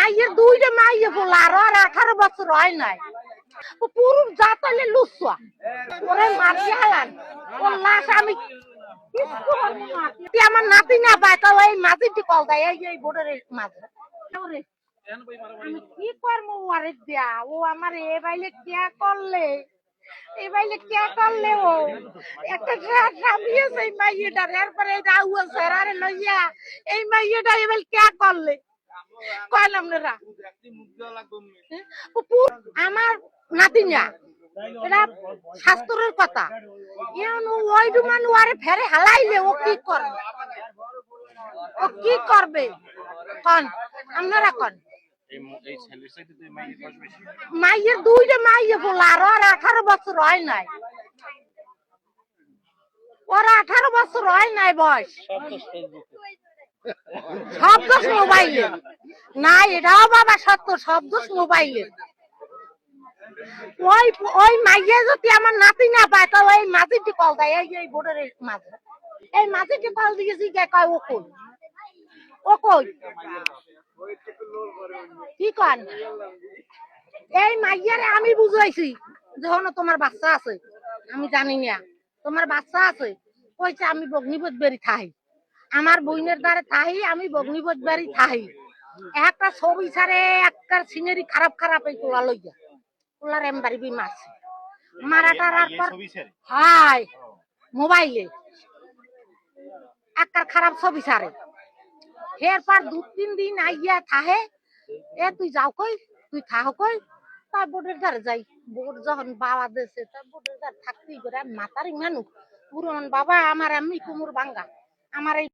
মাইয়ের দুইটা মাইয়ে বলা আর 18 বছর হয় নাই পুরুষ জাতলে লুসুয়া ওরে মারতে হালান ওর লাশ আমি আমার নাতি না পায় তাও এই মাঝিটি কল দেয় এই বোর্ডের মাঝে আমি কি করবো আরে দেয়া ও আমার এ বাইলে কে করলে এই বাইলে কে করলে ও একটা স্বামী আছে এই মাইয়েটার এরপরে রাউ আছে আরে লইয়া এই মাইয়েটা এবার কে করলে কইলাম না আমার নাতিনা এটা শাস্ত্রের কথা ওই মানুষ আরে ফেরে হালাইলে ও কি করবে কন আপনারা কন মাইয়ের দুইটা মাইয়ে বলা আর 18 বছর হয় নাই ওরা 18 বছর হয় নাই বয়স সব দোষ মোবাইলে না এটাও বাবা সত্য সব দোষ মোবাইলে ওই ওই মাইয়ে যদি আমার নাতি না পায় তাহলে এই মাঝিটি কল দেয় এই বোর্ডের মাঝে এই মাঝিটি কল দিয়েছি কে কয় ও কই কি কন এই মাইয়ারে আমি বুঝাইছি যখন তোমার বাচ্চা আছে আমি জানি না তোমার বাচ্চা আছে কইছে আমি বগ্নিপথ বাড়ি থাই আমার বইনের দ্বারে থাই আমি বগ্নিপথ বাড়ি থাই একটা ছবি ছাড়ে একটা সিনারি খারাপ খারাপ এই তোলা লইয়া তোলার এমবাড়ি বি মারছে মারাটার পর হাই মোবাইলে একটা খারাপ ছবি ছাড়ে এরপর 2-3 দিন আইয়া থাহে এ তুই যাও কই তুই থাহ কই তার বোর্ডের দ্বারে যাই বোর্ড যখন বাবা দেশে তার বোর্ডের দ্বারে থাকতেই করে মাতারি মানুষ পুরন বাবা আমার এমনি কুমুর ভাঙ্গা আমার এই